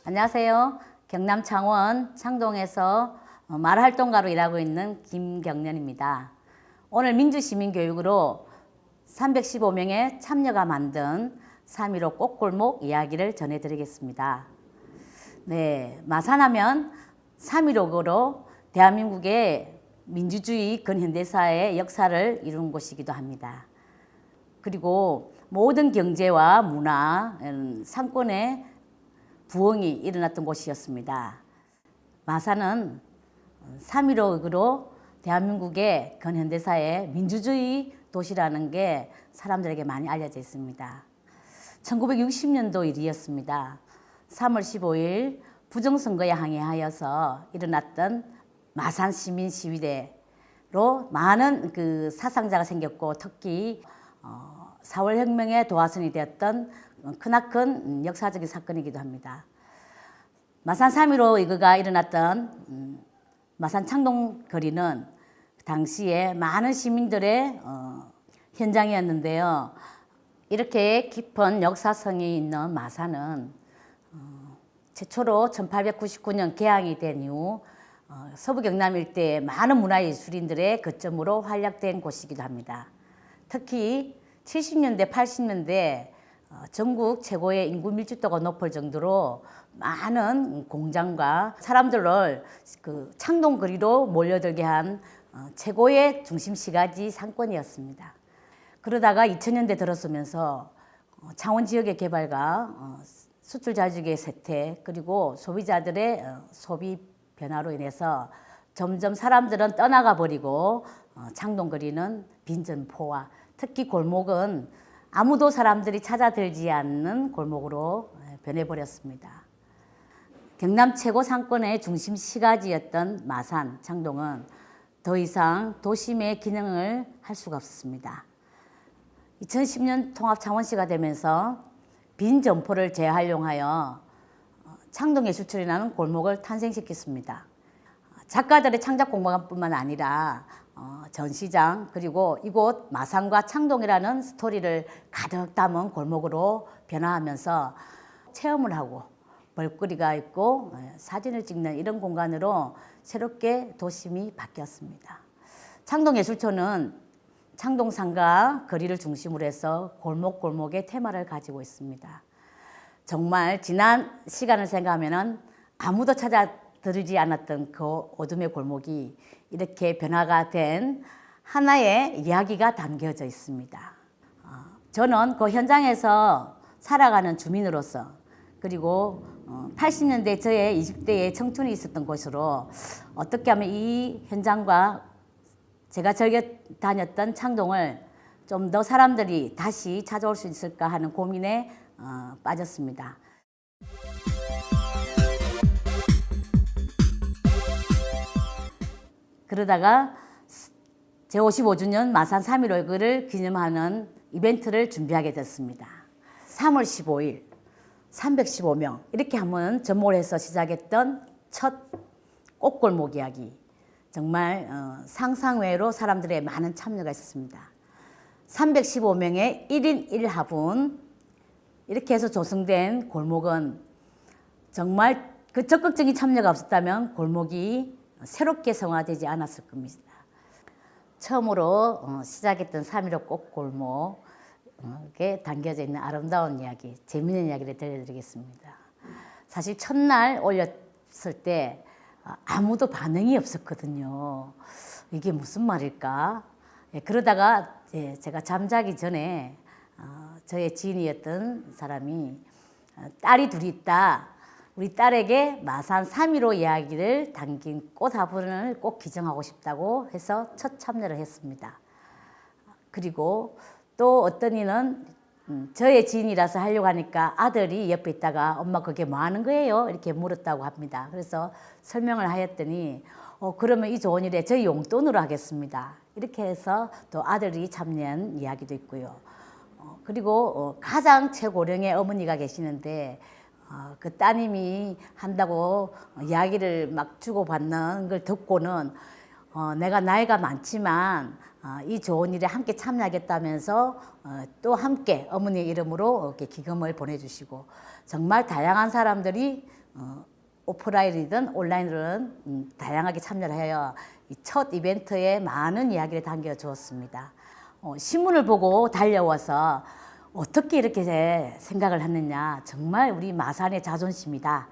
안녕하세요. 경남 창원 창동에서 말활동가로 일하고 있는 김경련입니다. 오늘 민주시민교육으로 315명의 참여가 만든 3.15 꽃골목 이야기를 전해드리겠습니다. 네, 마산하면 3.15로 대한민국의 민주주의 근현대사의 역사를 이룬 곳이기도 합니다. 그리고 모든 경제와 문화, 상권의 부흥이 일어났던 곳이었습니다. 마산은 3.15으로 대한민국의 근현대사의 민주주의 도시라는 게 사람들에게 많이 알려져 있습니다. 1960년도 일이었습니다. 3월 15일 부정선거에 항의하여서 일어났던 마산 시민 시위대로 많은 사상자가 생겼고, 특히 4월 혁명의 도화선이 되었던 크나큰 역사적인 사건이기도 합니다. 마산 3.15 이거가 일어났던 마산 창동 거리는 당시에 많은 시민들의 현장이었는데요. 이렇게 깊은 역사성이 있는 마산은 최초로 1899년 개항이 된 이후 서부 경남 일대의 많은 문화예술인들의 거점으로 활약된 곳이기도 합니다. 특히 70년대, 80년대 전국 최고의 인구 밀집도가 높을 정도로 많은 공장과 사람들을 창동 거리로 몰려들게 한 최고의 중심시가지 상권이었습니다. 그러다가 2000년대 들어서면서 창원 지역의 개발과 수출 자주의 쇠퇴, 그리고 소비자들의 소비 변화로 인해서 점점 사람들은 떠나가 버리고 창동 거리는 빈점포화, 특히 골목은 아무도 사람들이 찾아들지 않는 골목으로 변해버렸습니다. 경남 최고 상권의 중심 시가지였던 마산, 창동은 더 이상 도심의 기능을 할 수가 없었습니다. 2010년 통합 창원시가 되면서 빈 점포를 재활용하여 창동예술촌이라는 골목을 탄생시켰습니다. 작가들의 창작 공간뿐만 아니라 전시장, 그리고 이곳 마산과 창동이라는 스토리를 가득 담은 골목으로 변화하면서 체험을 하고 볼거리가 있고 사진을 찍는 이런 공간으로 새롭게 도심이 바뀌었습니다. 창동예술촌은 창동상가 거리를 중심으로 해서 골목골목의 테마를 가지고 있습니다. 정말 지난 시간을 생각하면 아무도 찾아들지 않았던 그 어둠의 골목이 이렇게 변화가 된 하나의 이야기가 담겨져 있습니다. 저는 그 현장에서 살아가는 주민으로서, 그리고 80년대 저의 20대의 청춘이 있었던 곳으로 어떻게 하면 이 현장과 제가 즐겨 다녔던 창동을 좀 더 사람들이 다시 찾아올 수 있을까 하는 고민에 빠졌습니다. 그러다가 제55주년 마산 3.15를 기념하는 이벤트를 준비하게 됐습니다. 3월 15일 315명 이렇게 한번 접목을 해서 시작했던 첫 꽃골목 이야기. 정말 상상외로 사람들의 많은 참여가 있었습니다. 315명의 1인 1화분 이렇게 해서 조성된 골목은 정말 그 적극적인 참여가 없었다면 골목이 새롭게 성화되지 않았을 겁니다. 처음으로 시작했던 3.15 꽃골목에 담겨져 있는 아름다운 이야기, 재미있는 이야기를 들려드리겠습니다. 사실 첫날 올렸을 때 아무도 반응이 없었거든요. 이게 무슨 말일까? 그러다가 제가 잠자기 전에 저의 지인이었던 사람이 딸이 둘이 있다. 우리 딸에게 마산 3.15 이야기를 담긴 꽃 화분을 꼭 기증하고 싶다고 해서 첫 참여를 했습니다. 그리고 또 어떤 이는 저의 지인이라서 하려고 하니까 아들이 옆에 있다가 엄마 그게 뭐 하는 거예요? 이렇게 물었다고 합니다. 그래서 설명을 하였더니 그러면 이 좋은 일에 저희 용돈으로 하겠습니다. 이렇게 해서 또 아들이 참여한 이야기도 있고요. 그리고 가장 최고령의 어머니가 계시는데 그 따님이 한다고 이야기를 막 주고받는 걸 듣고는 내가 나이가 많지만 이 좋은 일에 함께 참여하겠다면서 또 함께 어머니의 이름으로 이렇게 기금을 보내주시고 정말 다양한 사람들이 오프라인이든 온라인으로는 다양하게 참여를 해요. 이 첫 이벤트에 많은 이야기를 담겨주었습니다. 신문을 보고 달려와서 어떻게 이렇게 생각을 했느냐. 정말 우리 마산의 자존심이다.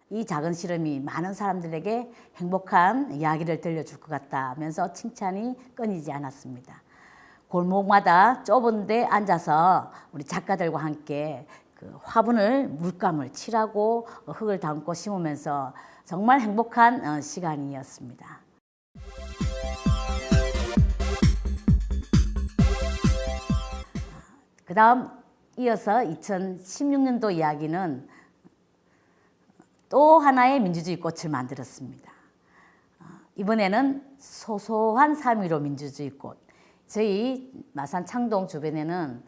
이 작은 실험이 많은 사람들에게 행복한 이야기를 들려줄 것 같다 하면서 칭찬이 끊이지 않았습니다. 골목마다 좁은 데 앉아서 우리 작가들과 함께 그 화분을 물감을 칠하고 흙을 담고 심으면서 정말 행복한 시간이었습니다. 그 다음 이어서 2016년도 이야기는 또 하나의 민주주의 꽃을 만들었습니다. 이번에는 소소한 3.15 민주주의 꽃. 저희 마산 창동 주변에는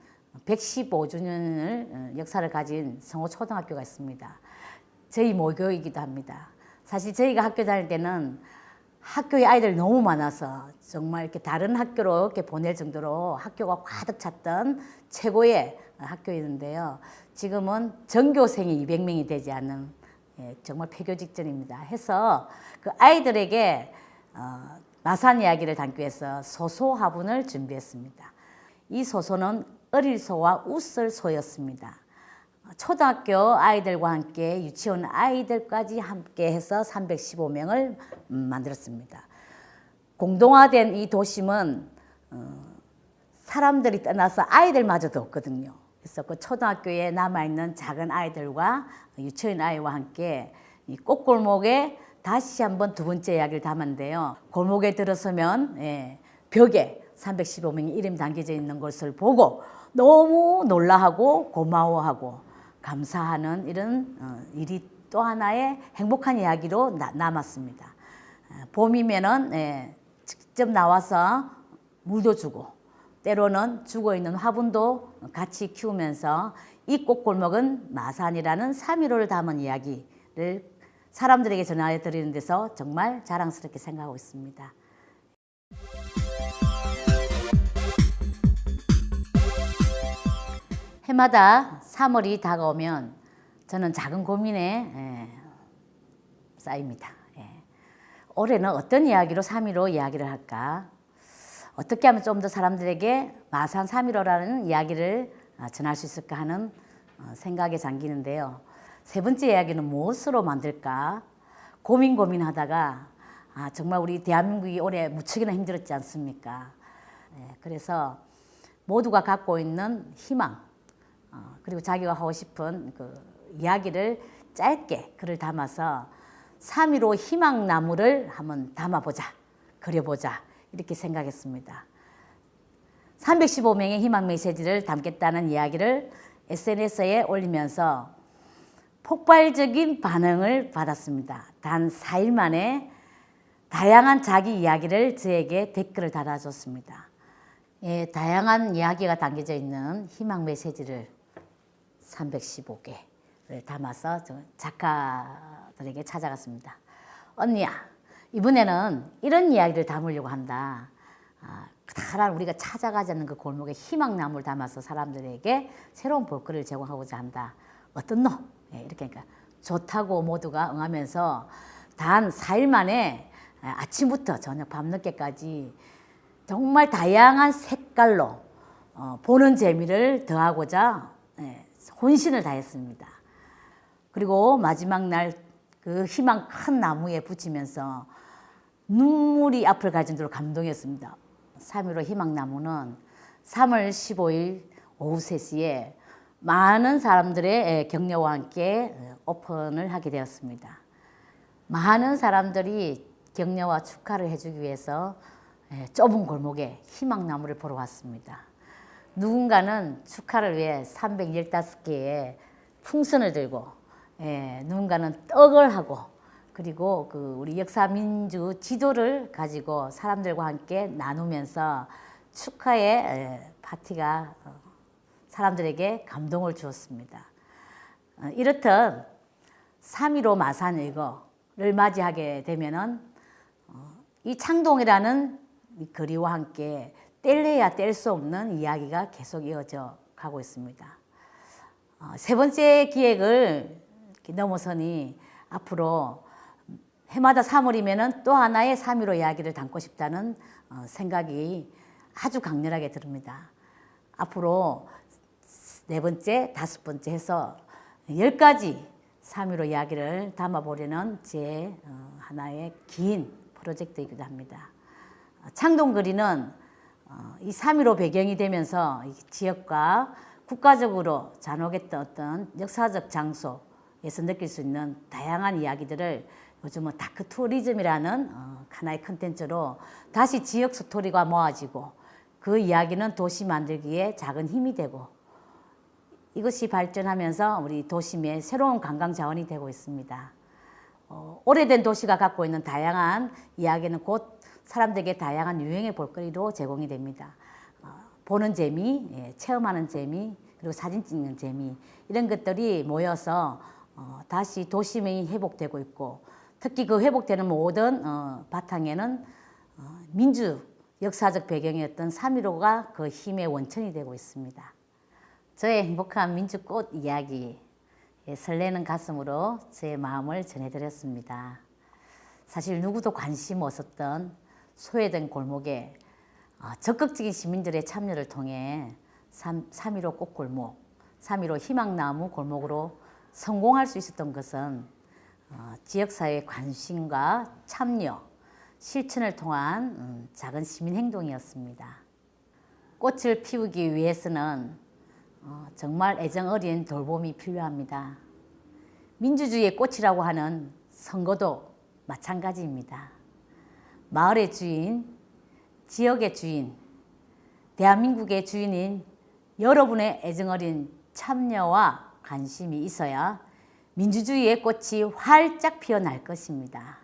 115주년을 역사를 가진 성호초등학교가 있습니다. 저희 모교이기도 합니다. 사실 저희가 학교 다닐 때는 학교에 아이들 너무 많아서 정말 이렇게 다른 학교로 이렇게 보낼 정도로 학교가 가득 찼던 최고의 학교였는데요. 지금은 전교생이 200명이 되지 않는 정말 폐교 직전입니다. 해서 그 아이들에게 마산 이야기를 담기 위해서 소소 화분을 준비했습니다. 이 소소는 어릴 소와 웃을 소였습니다. 초등학교 아이들과 함께 유치원 아이들까지 함께 해서 315명을 만들었습니다. 공동화된 이 도심은 사람들이 떠나서 아이들마저도 없거든요. 그래서 그 초등학교에 남아있는 작은 아이들과 유치원 아이와 함께 이 꽃골목에 다시 한번 두 번째 이야기를 담았는데요. 골목에 들어서면 벽에 315명의 이름이 담겨져 있는 것을 보고 너무 놀라하고 고마워하고 감사하는 이런 일이 또 하나의 행복한 이야기로 남았습니다. 봄이면은 직접 나와서 물도 주고 때로는 죽어있는 화분도 같이 키우면서 이 꽃골목은 마산이라는 3.15를 담은 이야기를 사람들에게 전해드리는 데서 정말 자랑스럽게 생각하고 있습니다. 해마다 3월이 다가오면 저는 작은 고민에 쌓입니다. 올해는 어떤 이야기로 3.15 이야기를 할까? 어떻게 하면 좀 더 사람들에게 마산 3.15라는 이야기를 전할 수 있을까 하는 생각에 잠기는데요. 세 번째 이야기는 무엇으로 만들까? 고민하다가 정말 우리 대한민국이 올해 무척이나 힘들었지 않습니까? 그래서 모두가 갖고 있는 희망 그리고 자기가 하고 싶은 그 이야기를 짧게 글을 담아서 3.15 희망나무를 한번 담아보자, 그려보자 이렇게 생각했습니다. 315명의 희망 메시지를 담겠다는 이야기를 SNS에 올리면서 폭발적인 반응을 받았습니다. 단 4일 만에 다양한 자기 이야기를 저에게 댓글을 달아줬습니다. 다양한 이야기가 담겨져 있는 희망 메시지를 315개를 담아서 작가들에게 찾아갔습니다. 언니야, 이번에는 이런 이야기를 담으려고 한다. 다란 우리가 찾아가지 않는 그 골목에 희망나무를 담아서 사람들에게 새로운 볼거리를 제공하고자 한다. 어떻노? 이렇게 하니까 좋다고 모두가 응하면서 단 4일 만에 아침부터 저녁 밤늦게까지 정말 다양한 색깔로 보는 재미를 더하고자 혼신을 다했습니다. 그리고 마지막 날 그 희망 큰 나무에 붙이면서 눈물이 앞을 갈 정도로 감동이었습니다. 3.15 희망나무는 3월 15일 오후 3시에 많은 사람들의 격려와 함께 오픈을 하게 되었습니다. 많은 사람들이 격려와 축하를 해주기 위해서 좁은 골목에 희망나무를 보러 왔습니다. 누군가는 축하를 위해 315개의 풍선을 들고 누군가는 떡을 하고 그리고 그 우리 역사민주 지도를 가지고 사람들과 함께 나누면서 축하의 파티가 사람들에게 감동을 주었습니다. 이렇듯 3.15 마산일거를 맞이하게 되면은 이 창동이라는 이 거리와 함께 뗄래야 뗄 수 없는 이야기가 계속 이어져 가고 있습니다. 세 번째 기획을 이렇게 넘어서니 앞으로 해마다 3월이면은 또 하나의 3.15 이야기를 담고 싶다는 생각이 아주 강렬하게 듭니다. 앞으로 4번째, 5번째 해서 10가지 3.15 이야기를 담아보려는 제 하나의 긴 프로젝트이기도 합니다. 창동거리는 이 3.15 배경이 되면서 지역과 국가적으로 잔혹했던 어떤 역사적 장소에서 느낄 수 있는 다양한 이야기들을 요즘은 다크 투어리즘이라는 하나의 컨텐츠로 다시 지역 스토리가 모아지고 그 이야기는 도시 만들기에 작은 힘이 되고 이것이 발전하면서 우리 도심의 새로운 관광 자원이 되고 있습니다. 오래된 도시가 갖고 있는 다양한 이야기는 곧 사람들에게 다양한 유형의 볼거리로 제공이 됩니다. 보는 재미, 체험하는 재미, 그리고 사진 찍는 재미 이런 것들이 모여서 다시 도심이 회복되고 있고 특히 그 회복되는 모든 바탕에는 민주 역사적 배경이었던 3.15가 그 힘의 원천이 되고 있습니다. 저의 행복한 민주꽃 이야기, 설레는 가슴으로 제 마음을 전해드렸습니다. 사실 누구도 관심 없었던 소외된 골목에 적극적인 시민들의 참여를 통해 3.15 꽃골목, 3.15 희망나무 골목으로 성공할 수 있었던 것은 지역사회의 관심과 참여, 실천을 통한 작은 시민행동이었습니다. 꽃을 피우기 위해서는 정말 애정 어린 돌봄이 필요합니다. 민주주의의 꽃이라고 하는 선거도 마찬가지입니다. 마을의 주인, 지역의 주인, 대한민국의 주인인 여러분의 애정 어린 참여와 관심이 있어야 민주주의의 꽃이 활짝 피어날 것입니다.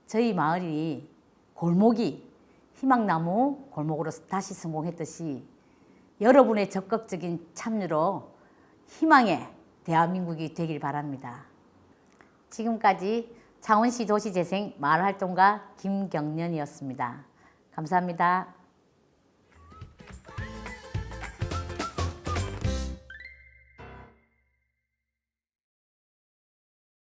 저희 마을이 골목이 희망나무 골목으로 다시 성공했듯이 여러분의 적극적인 참여로 희망의 대한민국이 되길 바랍니다. 지금까지 창원시 도시재생 마을활동가 김경련이었습니다. 감사합니다.